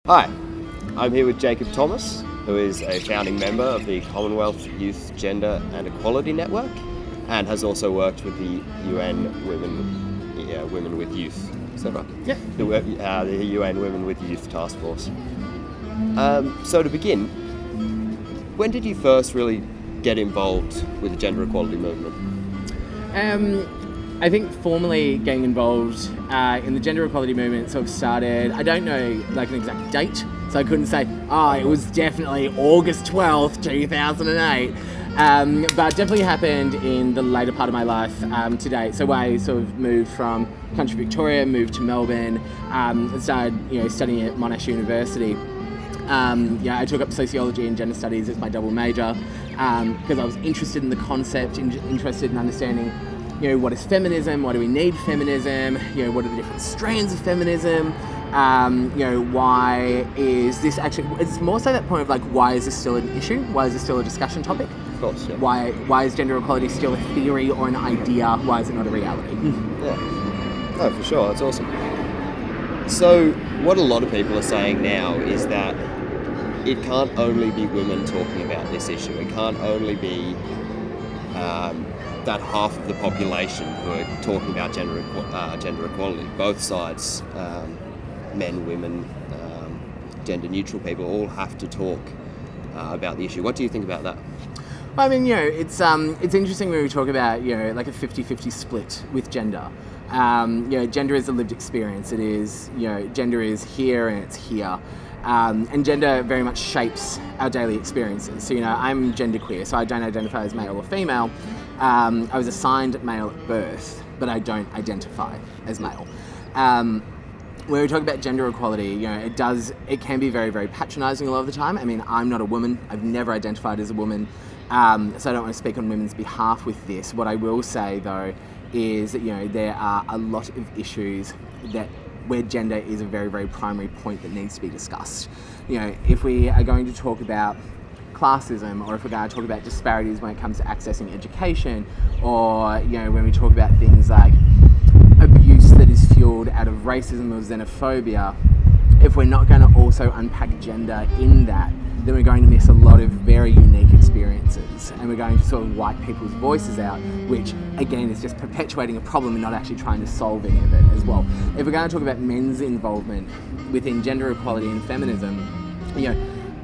Hi, I'm here with Jacob Thomas, who is a founding member of the Commonwealth Youth Gender and Equality Network and has also worked with the UN Women with Youth. Is that right? Yeah. The UN Women with Youth Task Force. So to begin, when did you first really get involved with the gender equality movement? I think formally getting involved in the gender equality movement sort of started, I don't know like an exact date, so I couldn't say, it was definitely August 12th, 2008. But definitely happened in the later part of my life to date. So I sort of moved from country Victoria, moved to Melbourne, and started studying at Monash University. I took up sociology and gender studies as my double major because I was interested in the concept, interested in understanding what is feminism, why do we need feminism, what are the different strains of feminism, why is this actually, it's more so that point of like, why is this still an issue, why is this still a discussion topic? Of course, yeah. Why is gender equality still a theory or an idea, why is it not a reality? Yeah, no, for sure, that's awesome. So what a lot of people are saying now is that it can't only be women talking about this issue, it can't only be that half of the population who are talking about gender equality. Both sides, men, women, gender neutral people, all have to talk about the issue. What do you think about that? Well, I mean, it's interesting when we talk about like a 50-50 split with gender. Gender is a lived experience. It is gender is here and it's here. And gender very much shapes our daily experiences. So, I'm genderqueer, so I don't identify as male or female. I was assigned male at birth, but I don't identify as male. When we talk about gender equality, it can be very, very patronising a lot of the time. I mean, I'm not a woman. I've never identified as a woman. So I don't want to speak on women's behalf with this. What I will say, though, is that, there are a lot of issues where gender is a very, very primary point that needs to be discussed. If we are going to talk about classism, or if we're going to talk about disparities when it comes to accessing education, or when we talk about things like abuse that is fueled out of racism or xenophobia, if we're not going to also unpack gender in that, then we're going to miss a lot of very unique experiences, and we're going to sort of wipe people's voices out, which again is just perpetuating a problem and not actually trying to solve any of it as well. If we're going to talk about men's involvement within gender equality and feminism,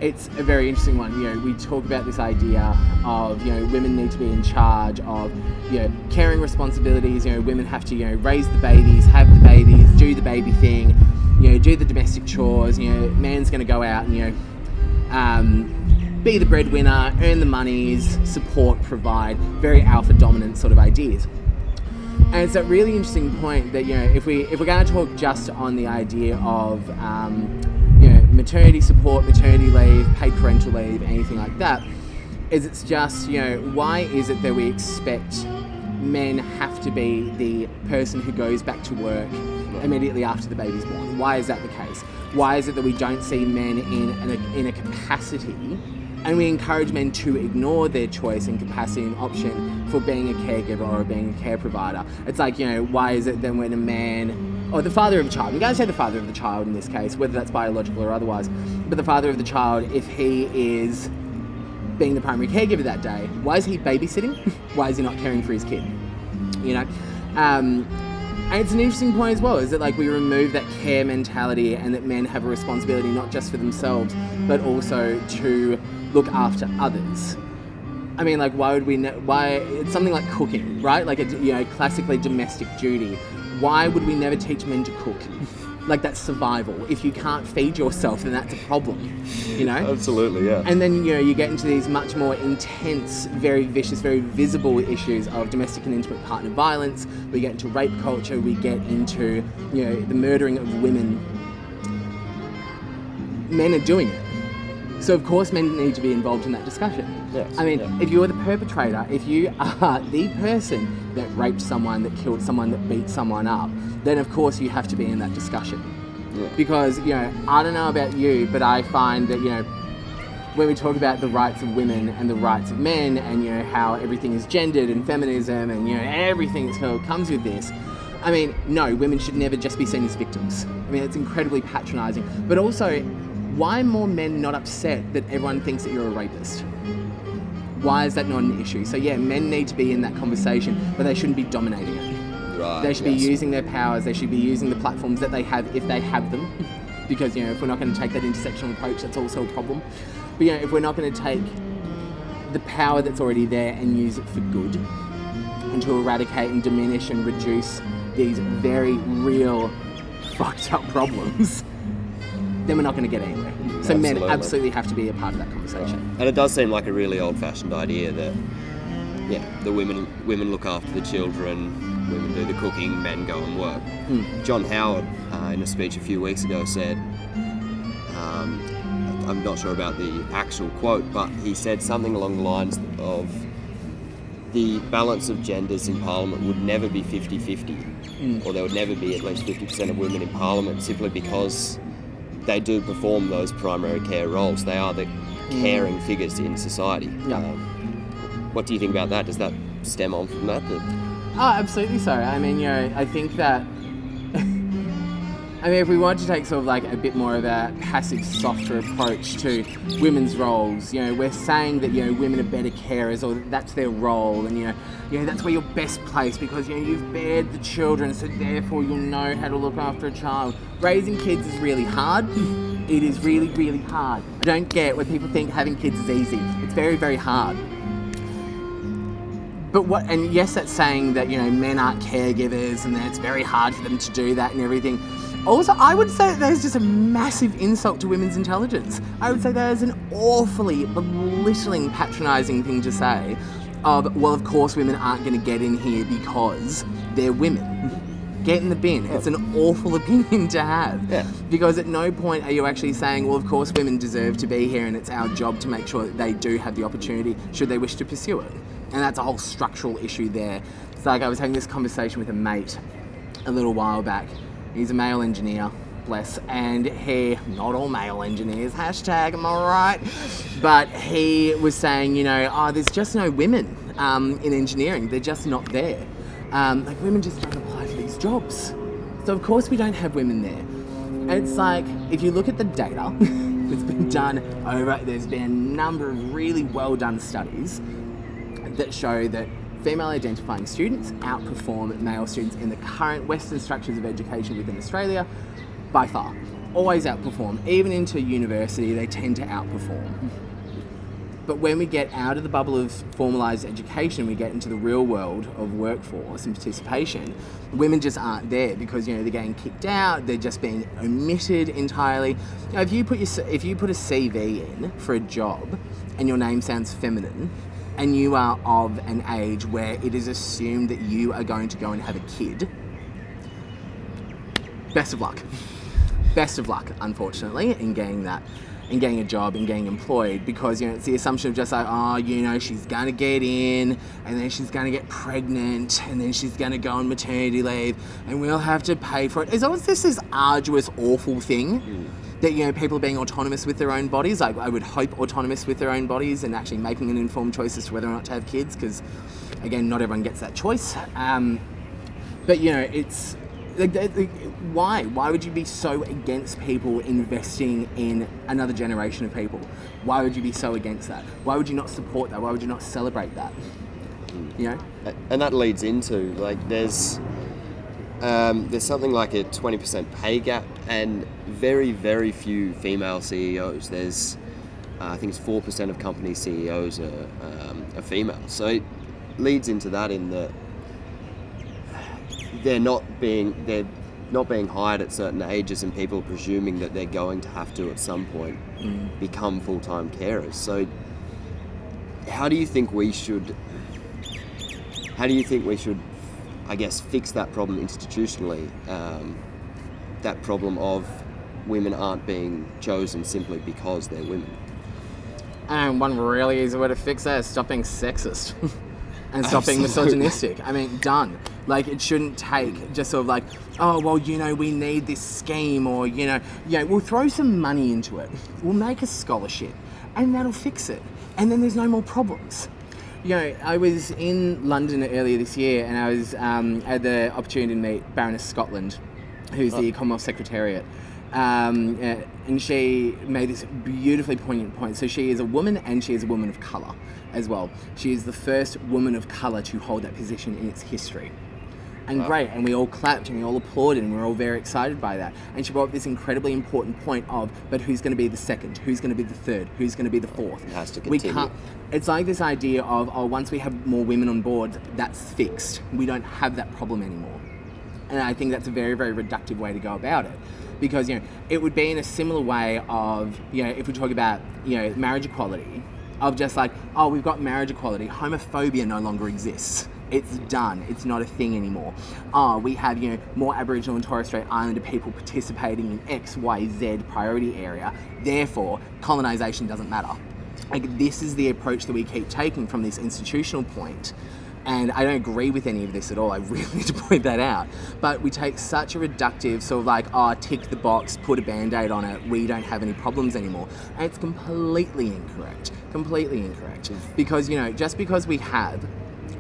it's a very interesting one. We talk about this idea of women need to be in charge of caring responsibilities. Women have to raise the babies, have the babies, do the baby thing, do the domestic chores. Man's going to go out and be the breadwinner, earn the monies, support, provide, very alpha dominant sort of ideas. And it's a really interesting point that if we're going to talk just on the idea of maternity support, maternity leave, paid parental leave, anything like that, it's just why is it that we expect men have to be the person who goes back to work immediately after the baby's born? Why is that the case? Why is it that we don't see men in a capacity, and we encourage men to ignore their choice and capacity and option for being a caregiver or being a care provider? It's like, why is it then when a man, or the father of a child, I'm going to say the father of the child in this case, whether that's biological or otherwise, but the father of the child, if he is being the primary caregiver that day, why is he babysitting? Why is he not caring for his kid? And it's an interesting point as well, is that like we remove that care mentality and that men have a responsibility not just for themselves, but also to look after others. I mean, like, why it's something like cooking, right? Like, it's, classically domestic duty. Why would we never teach men to cook? Like, that's survival. If you can't feed yourself, then that's a problem, Absolutely, yeah. And then, you get into these much more intense, very vicious, very visible issues of domestic and intimate partner violence. We get into rape culture. We get into, the murdering of women. Men are doing it. So, of course, men need to be involved in that discussion. Yes, I mean, if you're the perpetrator, if you are the person that raped someone, that killed someone, that beat someone up, then of course you have to be in that discussion. Yeah. Because, I don't know about you, but I find that, when we talk about the rights of women and the rights of men and, how everything is gendered and feminism and, everything that comes with this, I mean, no, women should never just be seen as victims. I mean, it's incredibly patronising. But also, Why are more men not upset that everyone thinks that you're a rapist? Why is that not an issue? So yeah, men need to be in that conversation, but they shouldn't be dominating it. Right. They should be using their powers. They should be using the platforms that they have, if they have them. Because, if we're not going to take that intersectional approach, that's also a problem. But, if we're not going to take the power that's already there and use it for good, and to eradicate and diminish and reduce these very real fucked up problems, then we're not going to get anywhere. So men absolutely have to be a part of that conversation. And it does seem like a really old-fashioned idea that, the women look after the children, women do the cooking, men go and work. John Howard, in a speech a few weeks ago, said, I'm not sure about the actual quote, but he said something along the lines of, the balance of genders in Parliament would never be 50-50, or there would never be at least 50% of women in Parliament, simply because they do perform those primary care roles. They are the caring figures in society. Yeah. What do you think about that? Does that stem on from that? Oh, absolutely so. I mean, I think that if we want to take sort of like a bit more of a passive, softer approach to women's roles, we're saying that, women are better carers, or that's their role, and, that's where you're best placed because, you've bared the children, so therefore you'll know how to look after a child. Raising kids is really hard. It is really, really hard. I don't get when people think having kids is easy. It's very, very hard. But and yes, that's saying that, men aren't caregivers and that it's very hard for them to do that and everything. Also, I would say that there's just a massive insult to women's intelligence. I would say that is an awfully belittling, patronising thing to say. Well, of course women aren't going to get in here because they're women. Get in the bin. It's an awful opinion to have. Yeah. Because at no point are you actually saying, well, of course women deserve to be here and it's our job to make sure that they do have the opportunity should they wish to pursue it. And that's a whole structural issue there. It's like I was having this conversation with a mate a little while back. He's a male engineer, bless, and not all male engineers, hashtag, am I right? But he was saying, there's just no women in engineering. They're just not there. Women just don't apply for these jobs. So of course we don't have women there. And it's like, if you look at the data that's been done there's been a number of really well done studies that show that female identifying students outperform male students in the current Western structures of education within Australia by far. Always outperform. Even into university, they tend to outperform. But when we get out of the bubble of formalised education, we get into the real world of workforce and participation, women just aren't there because, they're getting kicked out, they're just being omitted entirely. If you put a CV in for a job and your name sounds feminine, and you are of an age where it is assumed that you are going to go and have a kid, best of luck. Best of luck, unfortunately, in getting that, in getting a job, in getting employed, because, it's the assumption of just like, she's going to get in, and then she's going to get pregnant, and then she's going to go on maternity leave, and we'll have to pay for it. It's always this arduous, awful thing. That, people are being autonomous with their own bodies. I would hope autonomous with their own bodies and actually making an informed choice as to whether or not to have kids, because, again, not everyone gets that choice. But, it's... why? Why would you be so against people investing in another generation of people? Why would you be so against that? Why would you not support that? Why would you not celebrate that? And that leads into, there's something like a 20% pay gap and very, very few female CEOs. There's, I think it's 4% of company CEOs are female. So it leads into that in that they're not being hired at certain ages, and people presuming that they're going to have to at some point become full-time carers. So how do you think we should I guess fix that problem institutionally, that problem of women aren't being chosen simply because they're women? And one really easy way to fix that is stop being sexist and stop being misogynistic. I mean, done. It shouldn't take just sort of we need this scheme, or, we'll throw some money into it. We'll make a scholarship and that'll fix it. And then there's no more problems. I was in London earlier this year, and I was had the opportunity to meet Baroness Scotland, who's the Commonwealth Secretariat. and she made this beautifully poignant point. So she is a woman, and she is a woman of colour as well. She is the first woman of colour to hold that position in its history. And great, and we all clapped and we all applauded and we were all very excited by that. And she brought up this incredibly important point of, but who's going to be the second? Who's going to be the third? Who's going to be the fourth? It has to continue. It's like this idea of, once we have more women on board, that's fixed. We don't have that problem anymore. And I think that's a very, very reductive way to go about it. Because, it would be in a similar way of, if we talk about, marriage equality, of just like, we've got marriage equality, homophobia no longer exists. It's done. It's not a thing anymore. We have, more Aboriginal and Torres Strait Islander people participating in X, Y, Z priority area. Therefore, colonisation doesn't matter. Like, this is the approach that we keep taking from this institutional point. And I don't agree with any of this at all. I really need to point that out. But we take such a reductive sort of like, tick the box, put a Band-Aid on it, we don't have any problems anymore. And it's completely incorrect. Completely incorrect. Because, just because we have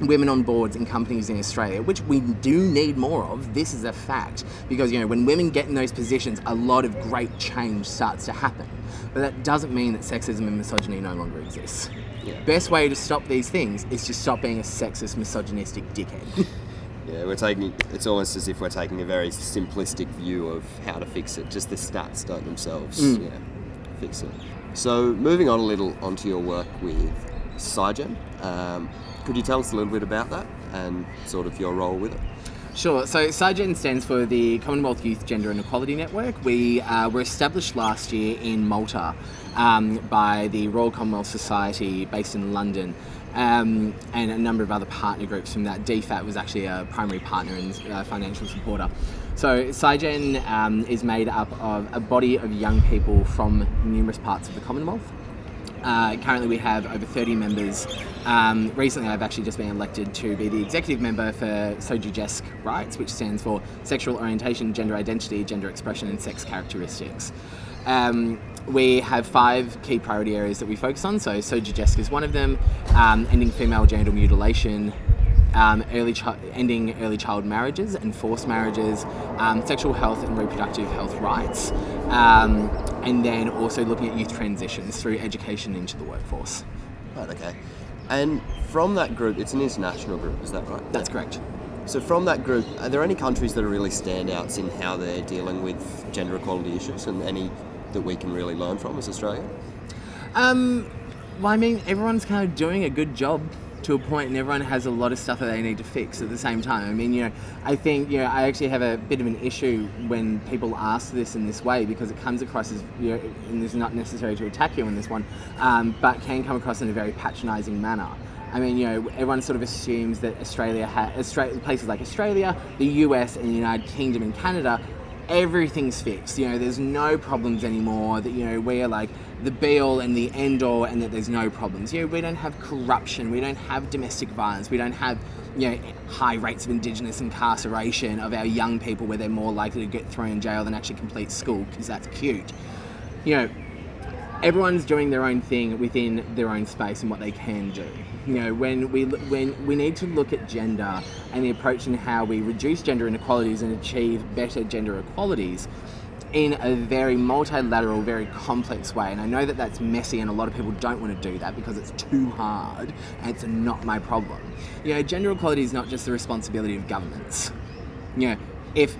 women on boards in companies in Australia, which we do need more of, this is a fact. Because, when women get in those positions, a lot of great change starts to happen. But that doesn't mean that sexism and misogyny no longer exists. Yeah. Best way to stop these things is to stop being a sexist, misogynistic dickhead. Yeah, it's almost as if we're taking a very simplistic view of how to fix it. Just the stats don't themselves fix it. So moving on a little onto your work with SciGen, could you tell us a little bit about that and sort of your role with it? Sure. So SciGen stands for the Commonwealth Youth Gender and Equality Network. We were established last year in Malta by the Royal Commonwealth Society based in London, and a number of other partner groups from that. DFAT was actually a primary partner and financial supporter. So SciGen is made up of a body of young people from numerous parts of the Commonwealth. Currently we have over 30 members. Recently I've actually just been elected to be the executive member for SOGIESC rights, which stands for Sexual Orientation, Gender Identity, Gender Expression and Sex Characteristics. We have 5 key priority areas that we focus on. So SOGIESC is one of them, ending female genital mutilation, ending early child marriages and forced marriages, sexual health and reproductive health rights, and then also looking at youth transitions through education into the workforce. Right, okay. And from that group, it's an international group, is that right? That's correct. So from that group, are there any countries that are really standouts in how they're dealing with gender equality issues, and any that we can really learn from as Australia? Well, I mean, everyone's kind of doing a good job to a point, and everyone has a lot of stuff that they need to fix at the same time. I mean, I think, I actually have a bit of an issue when people ask this in this way, because it comes across as, and it's not necessary to attack you in this one, but can come across in a very patronising manner. I mean, everyone sort of assumes that places like Australia, the US, and the United Kingdom and Canada, everything's fixed. There's no problems anymore. That we're like the be-all and the end-all, and that there's no problems. We don't have corruption. We don't have domestic violence. We don't have high rates of Indigenous incarceration of our young people, where they're more likely to get thrown in jail than actually complete school, because that's cute. Everyone's doing their own thing within their own space and what they can do. When we need to look at gender and the approach in how we reduce gender inequalities and achieve better gender equalities in a very multilateral, very complex way. And I know that that's messy, and a lot of people don't want to do that because it's too hard, and it's not my problem. Gender equality is not just the responsibility of governments. If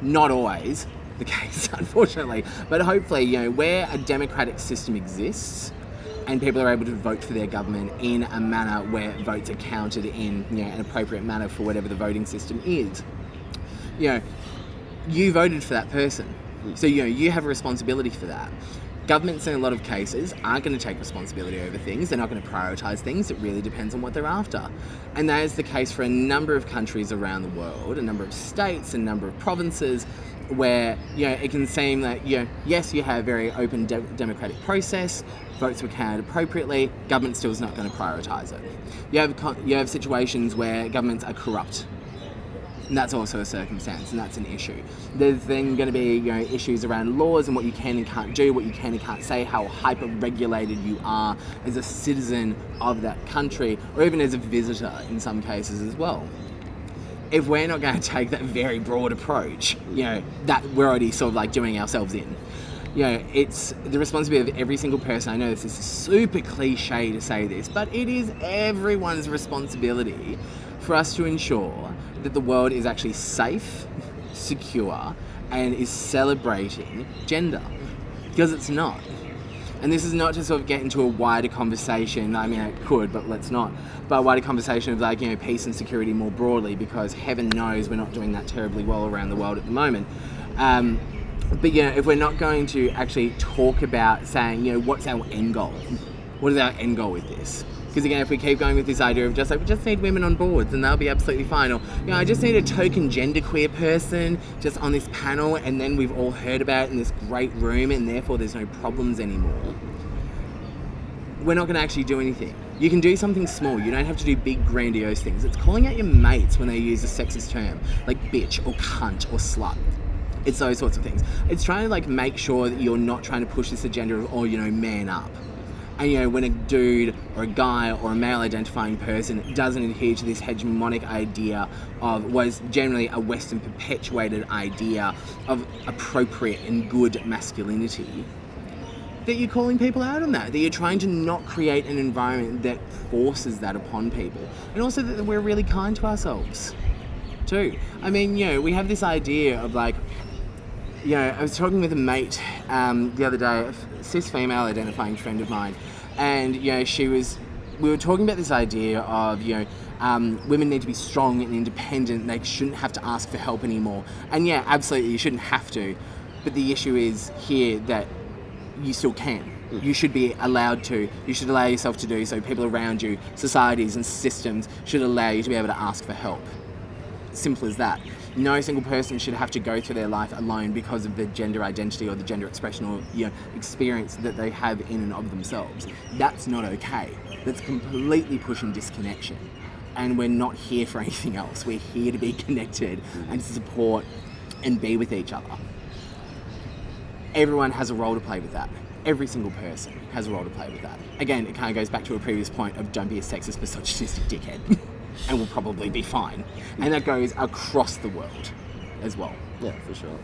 not always the case, unfortunately, but hopefully, where a democratic system exists and people are able to vote for their government in a manner where votes are counted in an appropriate manner for whatever the voting system is, you voted for that person. So, you have a responsibility for that. Governments in a lot of cases aren't going to take responsibility over things. They're not going to prioritise things. It really depends on what they're after. And that is the case for a number of countries around the world, a number of states, a number of provinces, where it can seem that yes, you have a very open democratic process, votes were counted appropriately, government still is not going to prioritise it. You have situations where governments are corrupt, and that's also a circumstance, and that's an issue. There's then going to be issues around laws and what you can and can't do, what you can and can't say, how hyper-regulated you are as a citizen of that country, or even as a visitor in some cases as well. If we're not going to take that very broad approach, that we're already sort of like doing ourselves in. you know, it's the responsibility of every single person. I know this is super cliche to say this, but it is everyone's responsibility for us to ensure that the world is actually safe, secure, and is celebrating gender. Because it's not. And this is not to sort of get into a wider conversation. I mean, it could, but let's not. But a wider conversation of like, you know, peace and security more broadly, because heaven knows we're not doing that terribly well around the world at the moment. But, you know, if we're not going to actually talk about saying, you know, what's our end goal? What is our end goal with this? Because again, if we keep going with this idea of just like, we just need women on boards and they'll be absolutely fine. Or, you know, I just need a token genderqueer person just on this panel and then we've all heard about it in this great room and therefore there's no problems anymore. We're not going to actually do anything. You can do something small. You don't have to do big, grandiose things. It's calling out your mates when they use a sexist term, like bitch or cunt or slut. It's those sorts of things. It's trying to like make sure that you're not trying to push this agenda of, oh, you know, man up. And, you know, when a dude or a guy or a male identifying person doesn't adhere to this hegemonic idea of what is generally a Western perpetuated idea of appropriate and good masculinity, that you're calling people out on that you're trying to not create an environment that forces that upon people. And also that we're really kind to ourselves, too. I mean, you know, we have this idea of like, you know, I was talking with a mate the other day, a cis female identifying friend of mine, and, you know, we were talking about this idea of, you know, women need to be strong and independent, they shouldn't have to ask for help anymore. And yeah, absolutely, you shouldn't have to. But the issue is here that you still can. You should be allowed to. You should allow yourself to do so. People around you, societies and systems should allow you to be able to ask for help. Simple as that. No single person should have to go through their life alone because of the gender identity or the gender expression or, you know, experience that they have in and of themselves. That's not okay. That's completely pushing disconnection. And we're not here for anything else. We're here to be connected and to support and be with each other. Everyone has a role to play with that. Every single person has a role to play with that. Again, it kind of goes back to a previous point of don't be a sexist, misogynistic dickhead. And we'll probably be fine. And that goes across the world as well. Yeah, for sure.